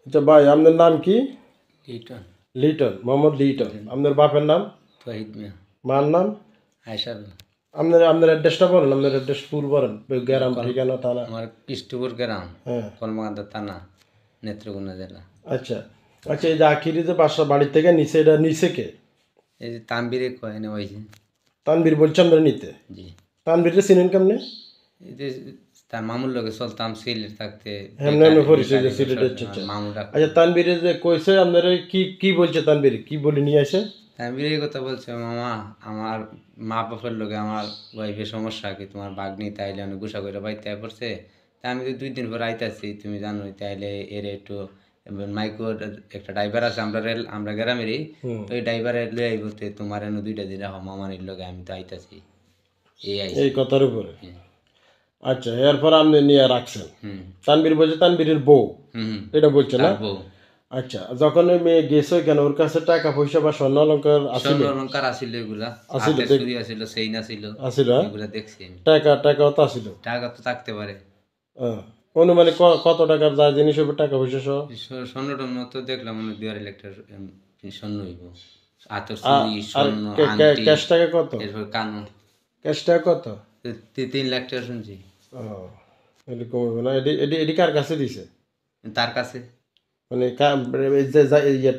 আচ্ছা ভাই, আপনার নাম কি? লিটন। লিটন, মোহাম্মদ লিটন। আপনার বাপের নাম? তহিদ মিয়া। মার নাম? আয়সা। আপনার অ্যাড্রেসটা বলেন, আপনার অ্যাড্রেস ফুল বলেন, গ্রাম ঠিকানা থানা। আমার কৃষ্ণপুর গ্রাম, হ্যাঁ। কলমাকান্দা থানা, নেত্রকোনা জেলা। আচ্ছা আচ্ছা, এই যে আখিরি যে বাসা বাড়ির থেকে নিচে, এটা নিচে কে? এই যে তানবিরে কয় না ওই যে। তানবীর বলছে আমরা নিতে। জি। তানবীরকে চিনেন কেমনে? এই যে তার মামুর লগে চলতাম সিলেট থাকতে। এমনি এমনি পরিচয় যে সিলেটের। আচ্ছা মামু ডাক। আচ্ছা, তানবীরে যে কইছে আপনারা কি বলছে তানবীর, কি বলে নিয়ে আসে? তানবির এই কথা বলছে, মামা আমার মা বাপের লগে আমার ওয়াইফের সমস্যা কি, তোমার বাগনি তাইলে অনেক গুসা করে বাইতে পড়ছে, তা আমি তো 2 দিন পর আইতাছি, তুমি জানো তাইলে এর একটু মাইকোর একটা ড্রাইভার আছে আমরা গ্রামেরই, ওই ড্রাইভারে লই আইবতে তোমার এনে 2টা দিন রাখো মামানির লগে, আমি তো আইতাছি এই আইছি। এই কথার উপরে? আচ্ছা, এরপর আপনি নিয়ে রাখছেন। তানবীর বলছে তানবীরের বউ, এটা বলছে না? আচ্ছা, যখন ওই মেয়ে গেছে কেন, ওর কাছে টাকা পয়সা বা স্বর্ণ অলংকার আছিল? স্বর্ণ অলংকার আছিল, এগুলা আছিল, চুরি আছিল, সেইন আছিল, এগুলা দেখছি। টাকাও তো আছিল? টাকা তো থাকতে পারে। অনুমানে কত টাকার যা জিনিস হবে, টাকা পয়সা সহ? স্বর্ণ টর্ণ তো দেখলাম মনে 2.5 লাখ টাকার স্বর্ণ হইব। আতর চুরি, স্বর্ণ, আংটি। ক্যাশ টাকা কত? এরপর কানো। ক্যাশ টাকা কত? 3 লাখ টাকা শুনছি। এটি কমবে না? এটি কার কাছে দিছে? তার কাছে। মানে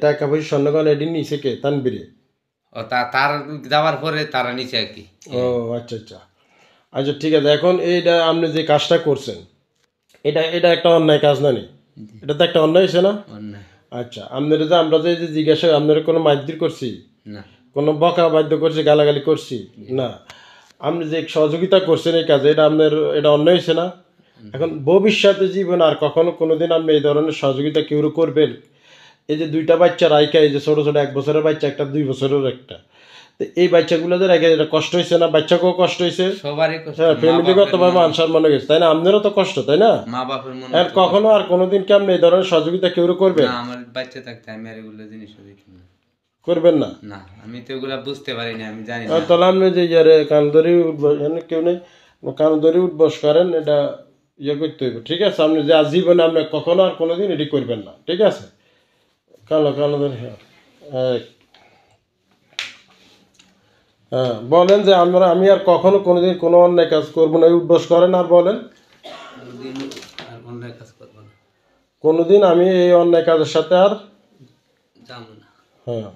টাকা পয়সা স্বর্ণ গয়না এটি নিছে কে? তানবীরে? ও তার যাওয়ার পরে তারা নিচে আর কি। ও আচ্ছা আচ্ছা আচ্ছা, ঠিক আছে। এখন এইটা আপনি যে কাজটা করছেন, এটা একটা অন্যায় কাজ না নি? এটা তো একটা অন্যায় হয়েছে না? অন্যায়। আচ্ছা, আপনারা যে আমরা যে জিজ্ঞাসা, আপনারা কোনো মারধর করছি? না। কোনো বকা বাধ্য করছি, গালাগালি করছি? না। আপনি যে সহযোগিতা করছেন এই কাজে, এটা অন্যায় হয়েছে না? এখন ভবিষ্যতে জীবন আর কখনো কোনোদিন আপনি এই ধরনের সহযোগিতা কেউ করবেন? এই যে 2টা বাচ্চা রাইকা, এই যে ছোট ছোট 1 বছরের বাচ্চা, একটা 2 বছরের একটা, তো এই বাচ্চাগুলোদের আগে এটা কষ্ট হয়েছে না? বাচ্চাকেও কষ্ট হয়েছে, সবারই কষ্ট। হ্যাঁ, ফ্যামিলিগতভাবে আনসম্মান হয়ে গেছে, তাই না? আপনারও তো কষ্ট, তাই না? মা বাপের মনে আর কখনো আর কোনোদিন কি আপনি এই ধরনের সহযোগিতা কেউ করবেন? না, আমার বাচ্চা থাকতে আমি আর এগুলো জিনিস দেখি না। করবেন না? না, আমি তো এগুলা বুঝতে পারি না, আমি জানি না। তাহলে আপনি যে কানদরি উঠবস, কেউ নেই, কানদরি উঠবস করেন, এটা করতে হইব, ঠিক আছে? আপনি যে আজীবনে আপনি কখনো আর কোনোদিন এটি করবেন না, ঠিক আছে? কালো ধরে, হ্যাঁ হ্যাঁ, বলেন যে আমি আর কখনো কোনোদিন কোনো অন্যায় কাজ করবো না, উঠবস করেন আর বলেন কোনোদিন আর অন্যায় কাজ করবো না। কোনোদিন আমি এই অন্যায় কাজের সাথে আর যাবো না। হ্যাঁ।